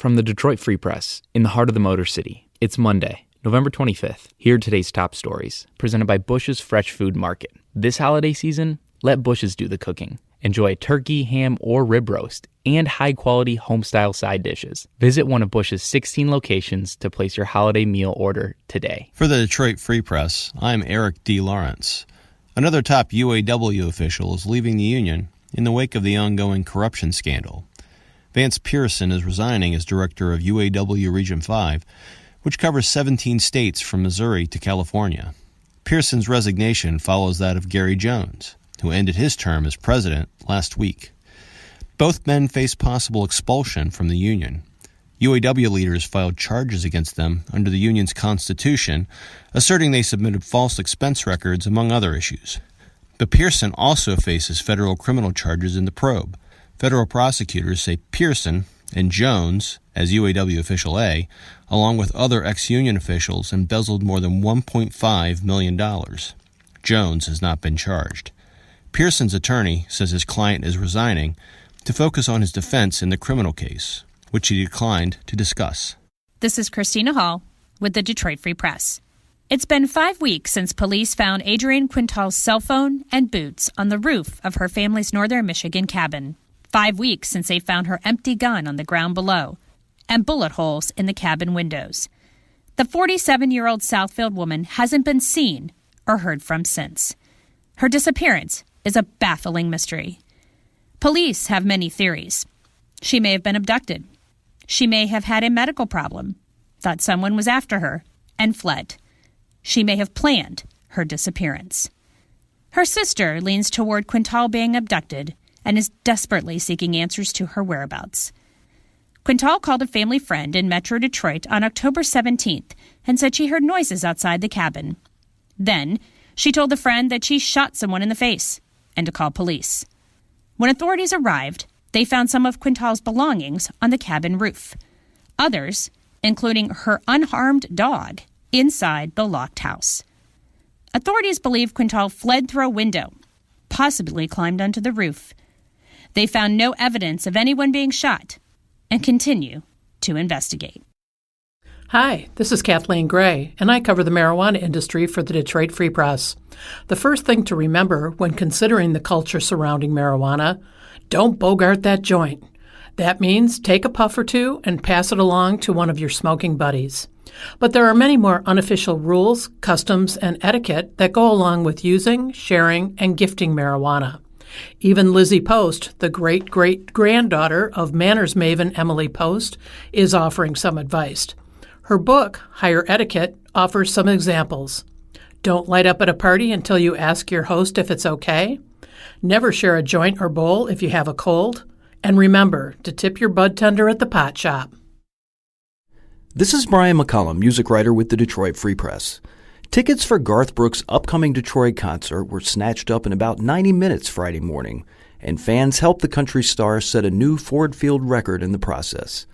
From the Detroit Free Press, in the heart of the Motor City, it's Monday, November 25th. Here are today's top stories, presented by Bush's Fresh Food Market. This holiday season, let Bush's do the cooking. Enjoy turkey, ham, or rib roast, and high-quality home-style side dishes. Visit one of Bush's 16 locations to place your holiday meal order today. For the Detroit Free Press, I'm Eric D. Lawrence. Another top UAW official is leaving the union in the wake of the ongoing corruption scandal. Vance Pearson is resigning as director of UAW Region 5, which covers 17 states from Missouri to California. Pearson's resignation follows that of Gary Jones, who ended his term as president last week. Both men face possible expulsion from the union. UAW leaders filed charges against them under the union's constitution, asserting they submitted false expense records, among other issues. But Pearson also faces federal criminal charges in the probe. Federal prosecutors say Pearson and Jones, as UAW official A, along with other ex-union officials, embezzled more than $1.5 million. Jones has not been charged. Pearson's attorney says his client is resigning to focus on his defense in the criminal case, which he declined to discuss. This is Christina Hall with the Detroit Free Press. It's been 5 weeks since police found Adrienne Quintal's cell phone and boots on the roof of her family's northern Michigan cabin. 5 weeks since they found her empty gun on the ground below and bullet holes in the cabin windows. The 47-year-old Southfield woman hasn't been seen or heard from since. Her disappearance is a baffling mystery. Police have many theories. She may have been abducted. She may have had a medical problem, thought someone was after her, and fled. She may have planned her disappearance. Her sister leans toward Quintal being abducted and is desperately seeking answers to her whereabouts. Quintal called a family friend in Metro Detroit on October 17th and said she heard noises outside the cabin. Then, she told the friend that she shot someone in the face and to call police. When authorities arrived, they found some of Quintal's belongings on the cabin roof. Others, including her unharmed dog, inside the locked house. Authorities believe Quintal fled through a window, possibly climbed onto the roof. They found no evidence of anyone being shot and continue to investigate. Hi, this is Kathleen Gray, and I cover the marijuana industry for the Detroit Free Press. The first thing to remember when considering the culture surrounding marijuana, don't bogart that joint. That means take a puff or two and pass it along to one of your smoking buddies. But there are many more unofficial rules, customs, and etiquette that go along with using, sharing, and gifting marijuana. Even Lizzie Post, the great-great-granddaughter of manners maven Emily Post, is offering some advice. Her book, Higher Etiquette, offers some examples. Don't light up at a party until you ask your host if it's okay. Never share a joint or bowl if you have a cold. And remember to tip your bud tender at the pot shop. This is Brian McCullum, music writer with the Detroit Free Press. Tickets for Garth Brook's upcoming Detroit concert were snatched up in about 90 minutes Friday morning, and fans helped the country star set a new Ford Field record in the process.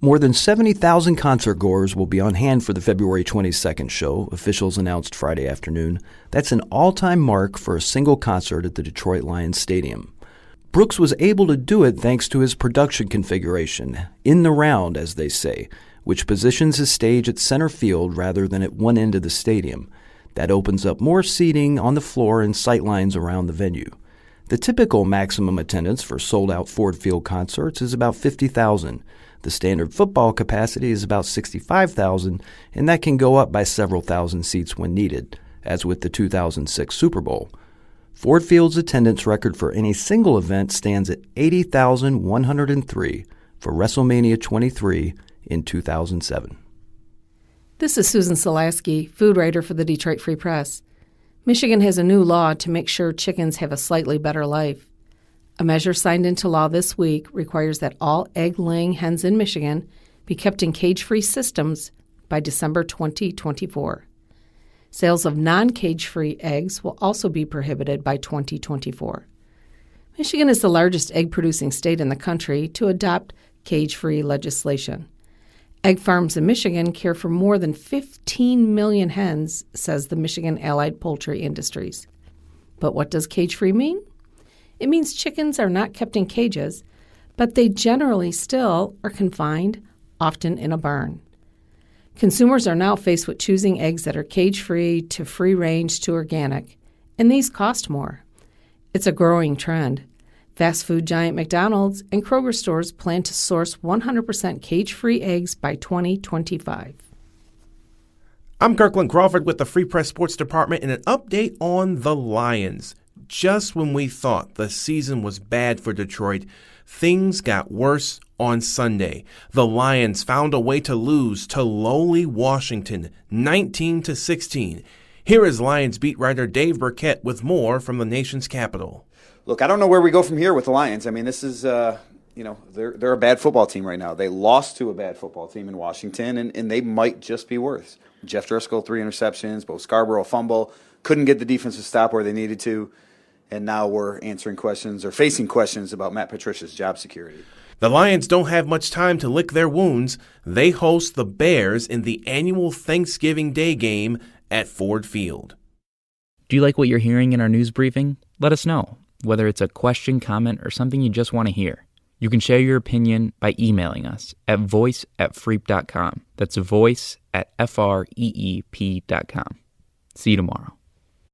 More than 70,000 concertgoers will be on hand for the February 22nd show, officials announced Friday afternoon. That's an all-time mark for a single concert at the Detroit Lions Stadium. Brooks was able to do it thanks to his production configuration, in the round, as they say, which positions his stage at center field rather than at one end of the stadium. That opens up more seating on the floor and sightlines around the venue. The typical maximum attendance for sold-out Ford Field concerts is about 50,000. The standard football capacity is about 65,000, and that can go up by several thousand seats when needed, as with the 2006 Super Bowl. Ford Field's attendance record for any single event stands at 80,103 for WrestleMania 23 in 2007. This is Susan Solaski, food writer for the Detroit Free Press. Michigan has a new law to make sure chickens have a slightly better life. A measure signed into law this week requires that all egg-laying hens in Michigan be kept in cage-free systems by December 2024. Sales of non-cage-free eggs will also be prohibited by 2024. Michigan is the largest egg-producing state in the country to adopt cage-free legislation. Egg farms in Michigan care for more than 15 million hens, says the Michigan Allied Poultry Industries. But what does cage-free mean? It means chickens are not kept in cages, but they generally still are confined often in a barn. Consumers are now faced with choosing eggs that are cage-free to free-range to organic, and these cost more. It's a growing trend. Fast food giant McDonald's and Kroger stores plan to source 100% cage-free eggs by 2025. I'm Kirkland Crawford with the Free Press Sports Department and an update on the Lions. Just when we thought the season was bad for Detroit, things got worse on Sunday. The Lions found a way to lose to lowly Washington, 19-16. Here is Lions beat writer Dave Burkett with more from the nation's capital. Look, I don't know where we go from here with the Lions. I mean, this is, they're a bad football team right now. They lost to a bad football team in Washington, and they might just be worse. Jeff Driscoll, 3 interceptions, Bo Scarborough, a fumble, couldn't get the defense to stop where they needed to, and now we're answering questions or facing questions about Matt Patricia's job security. The Lions don't have much time to lick their wounds. They host the Bears in the annual Thanksgiving Day game at Ford Field. Do you like what you're hearing in our news briefing? Let us know, whether it's a question, comment, or something you just want to hear. You can share your opinion by emailing us at voice@freep.com. That's voice@freep.com. See you tomorrow.